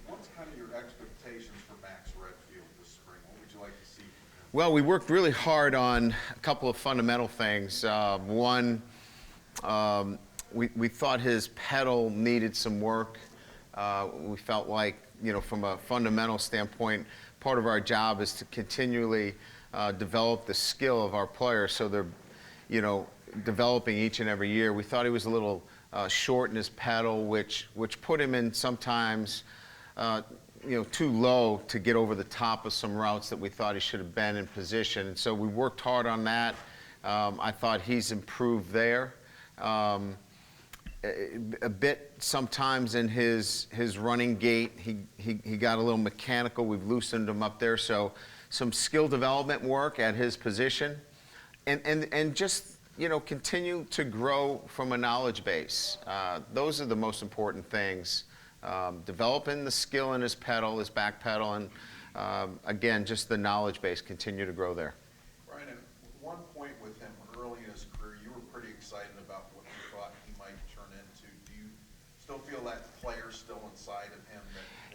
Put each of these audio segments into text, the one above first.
what's kind of your expectations for Max Redfield this spring? What would you like to see from him? Well, we worked really hard on a couple of fundamental things. One, we thought his pedal needed some work. We felt like, from a fundamental standpoint, part of our job is to continually develop the skill of our players so they're, developing each and every year. We thought he was a little short in his pedal, which put him in sometimes, too low to get over the top of some routes that we thought he should have been in position. And so we worked hard on that. I thought he's improved there. A bit sometimes in his running gait, he got a little mechanical. We've loosened him up there. So some skill development work at his position, and just continue to grow from a knowledge base. Those are the most important things. Developing the skill in his pedal, his back pedal, and again, just the knowledge base, continue to grow there. Brian, at one point with him early in his career, you were pretty excited about what you thought he might turn into. Do you still feel that player's still inside of him?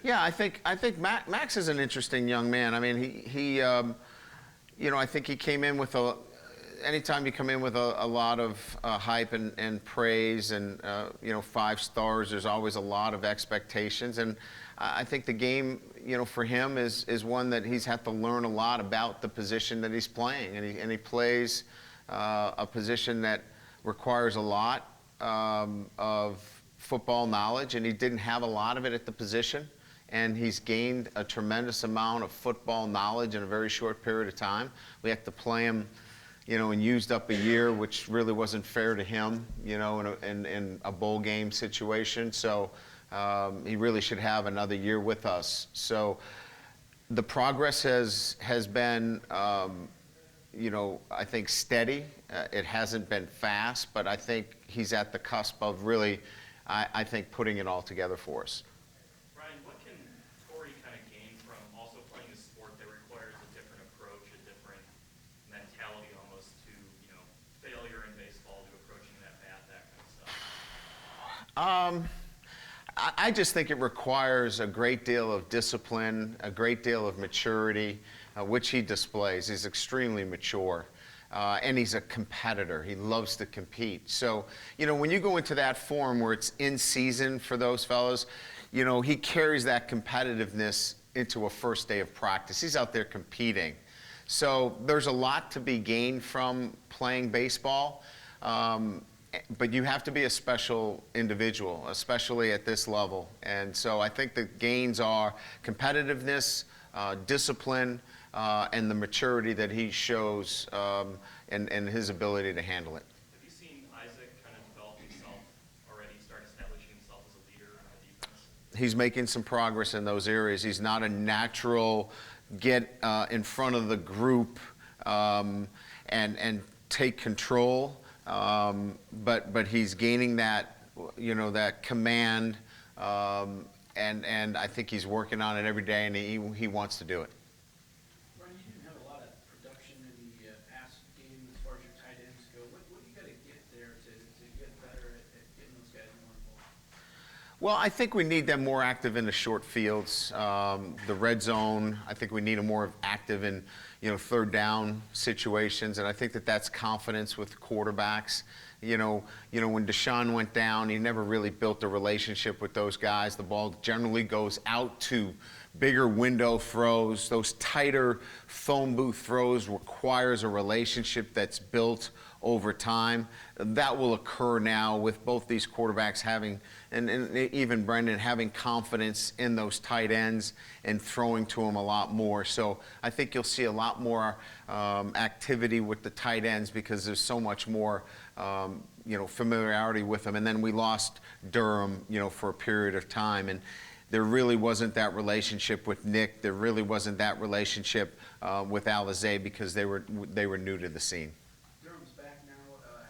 Yeah, I think Max is an interesting young man. I mean, he I think he came in with anytime you come in with a lot of hype and praise and 5 stars, there's always a lot of expectations. And I think the game, for him is one that he's had to learn a lot about the position that he's playing, and he plays a position that requires a lot of football knowledge, and he didn't have a lot of it at the position. And he's gained a tremendous amount of football knowledge in a very short period of time. We have to play him, and used up a year, which really wasn't fair to him, in a bowl game situation. So he really should have another year with us. So the progress has been, I think steady. It hasn't been fast, but I think he's at the cusp of really, I think, putting it all together for us. Brian, what can Tori kind of gain from also playing a sport that requires a different approach, a different mentality almost to, failure in baseball, to approaching that bat, that kind of stuff? I just think it requires a great deal of discipline, a great deal of maturity, which he displays. He's extremely mature, and he's a competitor. He loves to compete. So, when you go into that form where it's in season for those fellows, he carries that competitiveness into a first day of practice. He's out there competing. So there's a lot to be gained from playing baseball, but you have to be a special individual, especially at this level. And so I think the gains are competitiveness, discipline, and the maturity that he shows, and his ability to handle it. Have you seen Isaac kind of develop himself already, start establishing himself as a leader on the defense? He's making some progress in those areas. He's not a natural get in front of the group and take control, but he's gaining that that command, and I think he's working on it every day, and he wants to do it. Brian, you didn't have a lot of production in the pass game as far as your tight ends go. What do you got to get there to get better at getting those guys more involved? Well, I think we need them more active in the short fields, the red zone. I think we need them more active in, third down situations, and I think that's confidence with quarterbacks. When Deshaun went down, he never really built a relationship with those guys. The ball generally goes out to bigger window throws. Those tighter phone booth throws requires a relationship that's built over time. That will occur now with both these quarterbacks having, and even Brendan, having confidence in those tight ends and throwing to them a lot more. So I think you'll see a lot more activity with the tight ends because there's so much more familiarity with them. And then we lost Durham, for a period of time. And there really wasn't that relationship with Nick. There really wasn't that relationship with Alizé because they were new to the scene. Durham's back now.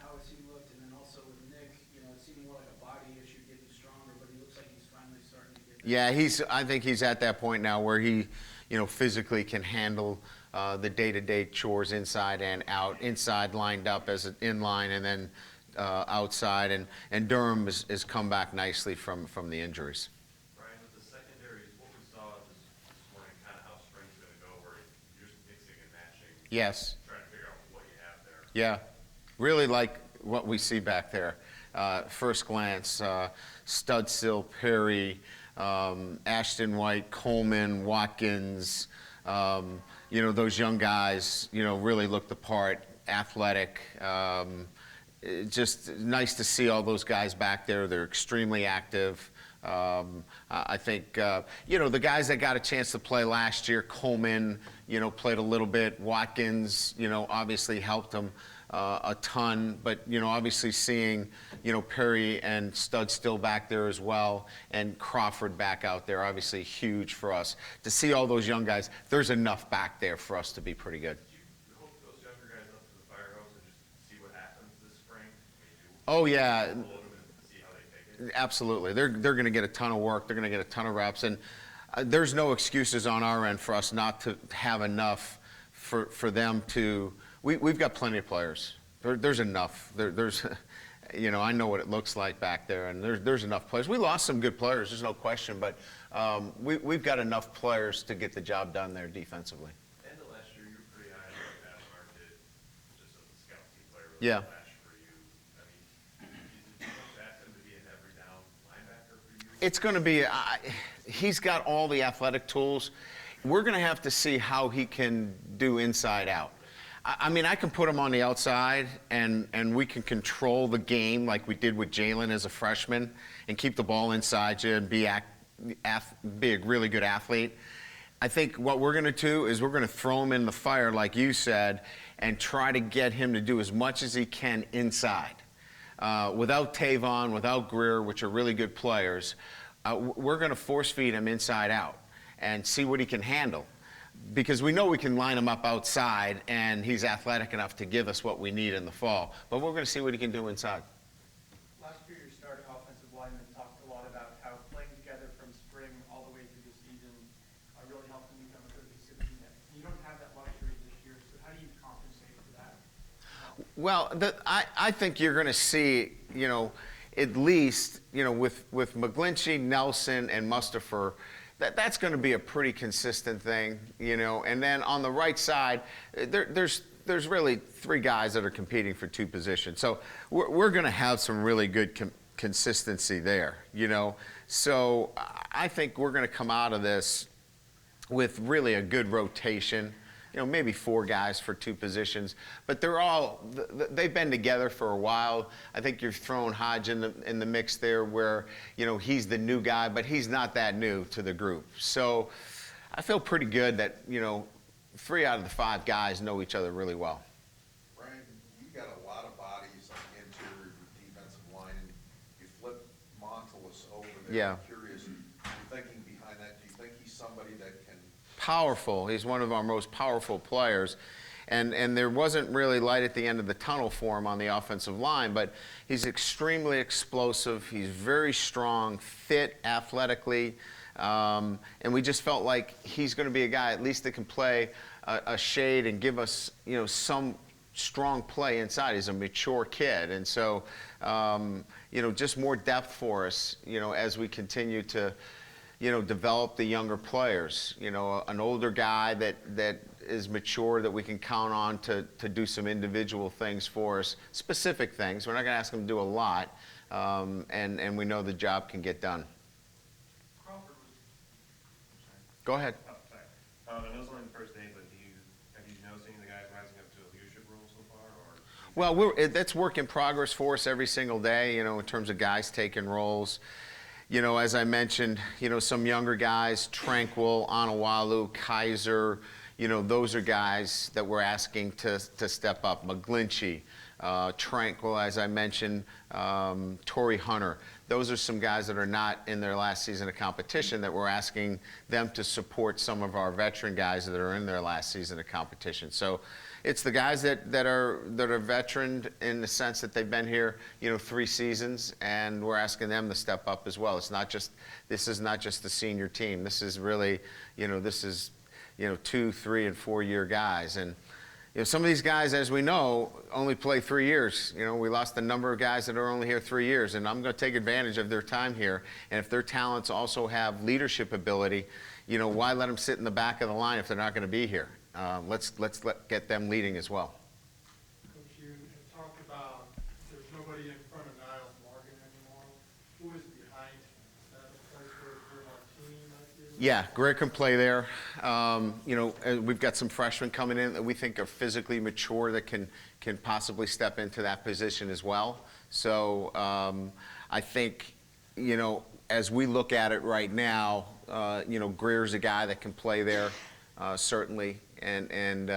How has he looked? And then also with Nick, it seemed more like a body issue getting stronger, but he looks like he's finally starting to get there. Yeah, I think he's at that point now where he, physically can handle the day-to-day chores inside and out, inside lined up as an inline, and then outside. And Durham has come back nicely from the injuries. Brian, Yes. trying to figure out what you have there. Yeah, really like what we see back there. First glance, Studsill, Perry, Ashton White, Coleman, Watkins, those young guys, really look the part, athletic. Just nice to see all those guys back there. They're extremely active. I think, the guys that got a chance to play last year, Coleman, played a little bit. Watkins, obviously helped them a ton. But, obviously seeing, Perry and Stud still back there as well, and Crawford back out there, obviously huge for us. To see all those young guys, there's enough back there for us to be pretty good. Do you hook those younger guys up to the fire hose and just see what happens this spring? I mean, Oh, yeah. load them and see how they take it? Absolutely. They're going to get a ton of work. They're going to get a ton of reps. And there's no excuses on our end for us not to have enough for them to – we've got plenty of players. There's enough. There's I know what it looks like back there, and there's enough players. We lost some good players, there's no question, but we've got enough players to get the job done there defensively. End of last year, you were pretty high on the pass market, just as a scout team player. Really Yeah. flash for you. I mean, did you expect him to be an every down linebacker for you? It's going to be he's got all the athletic tools. We're going to have to see how he can do inside out. I mean, I can put him on the outside, and we can control the game like we did with Jalen as a freshman and keep the ball inside you and be a really good athlete. I think what we're going to do is we're going to throw him in the fire, like you said, and try to get him to do as much as he can inside. Without Tavon, without Greer, which are really good players, we're going to force feed him inside out and see what he can handle. Because we know we can line him up outside, and he's athletic enough to give us what we need in the fall. But we're going to see what he can do inside. Last year, your starting offensive linemen talked a lot about how playing together from spring all the way through the season really helped them become a cohesive unit. You don't have that luxury this year, so how do you compensate for that? Well, I think you're going to see, at least, with McGlinchey, Nelson, and Mustafer, that's going to be a pretty consistent thing, And then on the right side, there's really three guys that are competing for two positions. So we're going to have some really good consistency there, So I think we're going to come out of this with really a good rotation. Maybe four guys for two positions, but they've been together for a while. I think you're throwing Hodge in the mix there where, he's the new guy, but he's not that new to the group. So I feel pretty good that, 3 out of the 5 guys know each other really well. Brian, you got a lot of bodies on the interior defensive line, and you flip Montilus over there. Yeah. I'm curious, your thinking behind that, do you think he's somebody that can Powerful. He's one of our most powerful players. And there wasn't really light at the end of the tunnel for him on the offensive line, but he's extremely explosive. He's very strong, fit athletically. And we just felt like he's going to be a guy at least that can play a shade and give us, some strong play inside. He's a mature kid. And so, just more depth for us, as we continue to develop the younger players, an older guy that is mature that we can count on to do some individual things for us, specific things. We're not going to ask him to do a lot, and we know the job can get done. Crawford was. Go ahead. Oh, sorry. I know it's only the first day, but have you noticed any of the guys rising up to a leadership role so far? Or? Well, that's work in progress for us every single day, in terms of guys taking roles. As I mentioned, some younger guys, Tranquil, Anawalu, Kaiser, those are guys that we're asking to step up. McGlinchey, Tranquil, as I mentioned, Tori Hunter. Those are some guys that are not in their last season of competition that we're asking them to support some of our veteran guys that are in their last season of competition. So it's the guys that are veteran in the sense that they've been here, 3 seasons, and we're asking them to step up as well. This is not just the senior team. This is really, 2, 3, and 4 year guys. And some of these guys, as we know, only play 3 years. We lost a number of guys that are only here 3 years, and I'm going to take advantage of their time here. And if their talents also have leadership ability, why let them sit in the back of the line if they're not going to be here? let's get them leading as well. Coach, you had talked about there's nobody in front of Niles Morgan anymore. Who is behind him? Is that a place where Martini might be? Yeah, Greer can play there. We've got some freshmen coming in that we think are physically mature that can possibly step into that position as well. So I think, as we look at it right now, Greer's a guy that can play there, certainly, and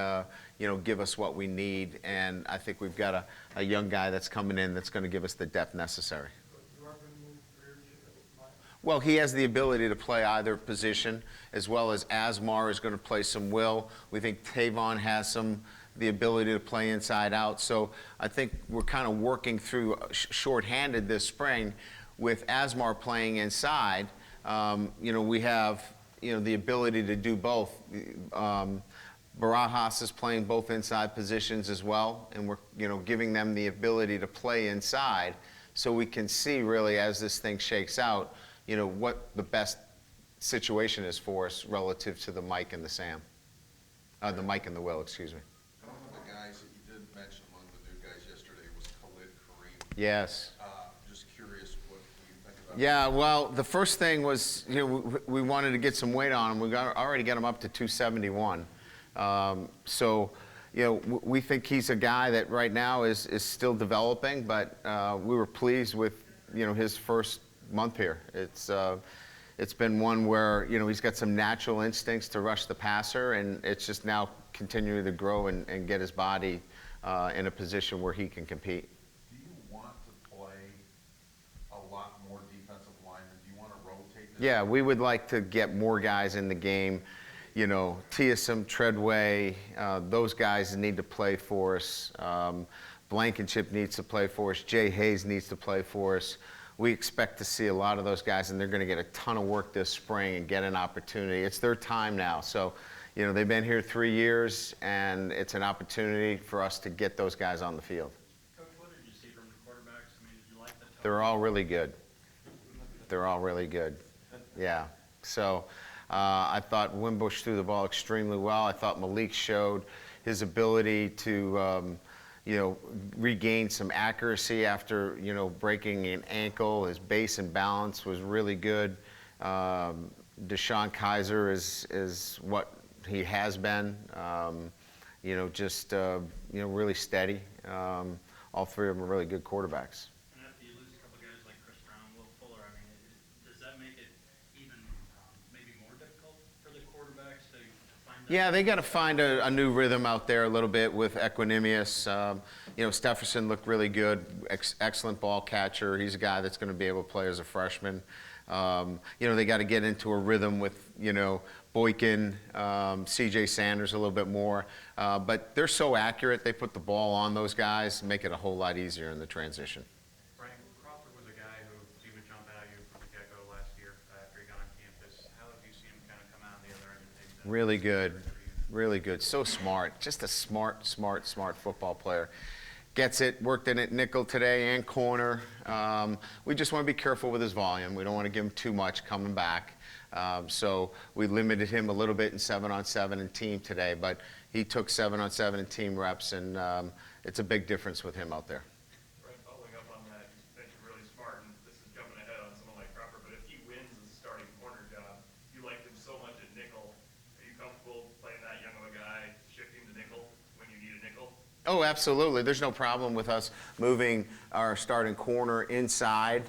give us what we need. And I think we've got a young guy that's coming in that's going to give us the depth necessary. You are going to move Greer to Mike? Well, he has the ability to play either position, as well as Asmar is going to play some will. We think Tavon has the ability to play inside out. So I think we're kind of working through shorthanded this spring with Asmar playing inside. We have the ability to do both. Barajas is playing both inside positions as well, and we're giving them the ability to play inside, so we can see really as this thing shakes out, what the best situation is for us relative to the Mike and the Sam, the Mike and the Will, excuse me. One of the guys that you did mention among the new guys yesterday was Khalid Kareem. Yes. Just curious what you think about Yeah, well, the first thing was, we wanted to get some weight on him. We already got him up to 271. We think he's a guy that right now is still developing, but we were pleased with, his first month here. It's been one where, he's got some natural instincts to rush the passer, and it's just now continuing to grow and get his body in a position where he can compete. Do you want to play a lot more defensive linemen? Do you want to rotate this? Yeah, we would like to get more guys in the game. Tiasom, Treadway, those guys need to play for us. Blankenship needs to play for us. Jay Hayes needs to play for us. We expect to see a lot of those guys, and they're going to get a ton of work this spring and get an opportunity. It's their time now. So, they've been here 3 years, and it's an opportunity for us to get those guys on the field. Coach, what did you see from the quarterbacks? I mean, did you like the tone? They're all really good. They're all really good. Yeah. So I thought Wimbush threw the ball extremely well. I thought Malik showed his ability to, regain some accuracy after, breaking an ankle. His base and balance was really good. Deshaun Kaiser is what he has been, really steady. All three of them are really good quarterbacks. And after you lose a couple guys like Chris Brown, Will Fuller, I mean, does that make it even maybe more difficult for the quarterbacks to find that? Yeah, they got to find a new rhythm out there a little bit with Equanimous. Stefferson looked really good, excellent ball catcher. He's a guy that's going to be able to play as a freshman. They got to get into a rhythm with, Boykin, C.J. Sanders a little bit more. But they're so accurate, they put the ball on those guys, make it a whole lot easier in the transition. Frank, Crawford was a guy who seemed to jump at you from the get-go last year after he got on campus. How have you seen him kind of come out on the other end and take that? Really good, really good. So smart, just a smart football player. Gets it, worked in it nickel today and corner. We just want to be careful with his volume. We don't want to give him too much coming back. So we limited him a little bit in 7-on-7 and team today, but he took 7-on-7 and team reps, and it's a big difference with him out there. Right, following up on that, you mentioned really smart, and this is jumping ahead on someone like Crawford, but if he wins the starting corner job, you liked him so much at nickel. Are you comfortable playing that young of a guy, shifting to nickel when you need a nickel? Oh, absolutely. There's no problem with us moving our starting corner inside,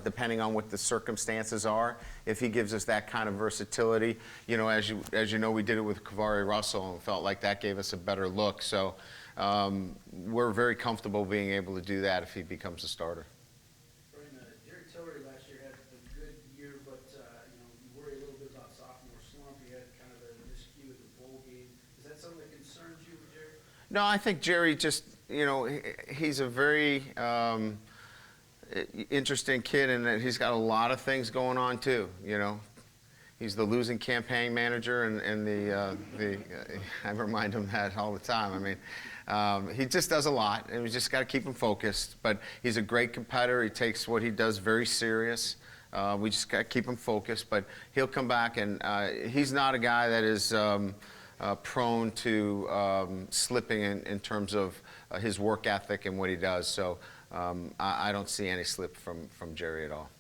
depending on what the circumstances are. If he gives us that kind of versatility, as you know, we did it with Kavari Russell and felt like that gave us a better look. So we're very comfortable being able to do that if he becomes a starter. Brian, Derek Tillery last year had a good year, but you worry a little bit about sophomore slump. He had kind of a miscue at the bowl game. Is that something that concerns you, Derek? No, I think Jerry just, he's a very interesting kid in that he's got a lot of things going on too, He's the losing campaign manager and I remind him that all the time. I mean, he just does a lot, and we just got to keep him focused. But he's a great competitor. He takes what he does very serious. We just got to keep him focused. But he'll come back, and he's not a guy that is prone to slipping in terms of his work ethic and what he does. So I don't see any slip from Jerry at all.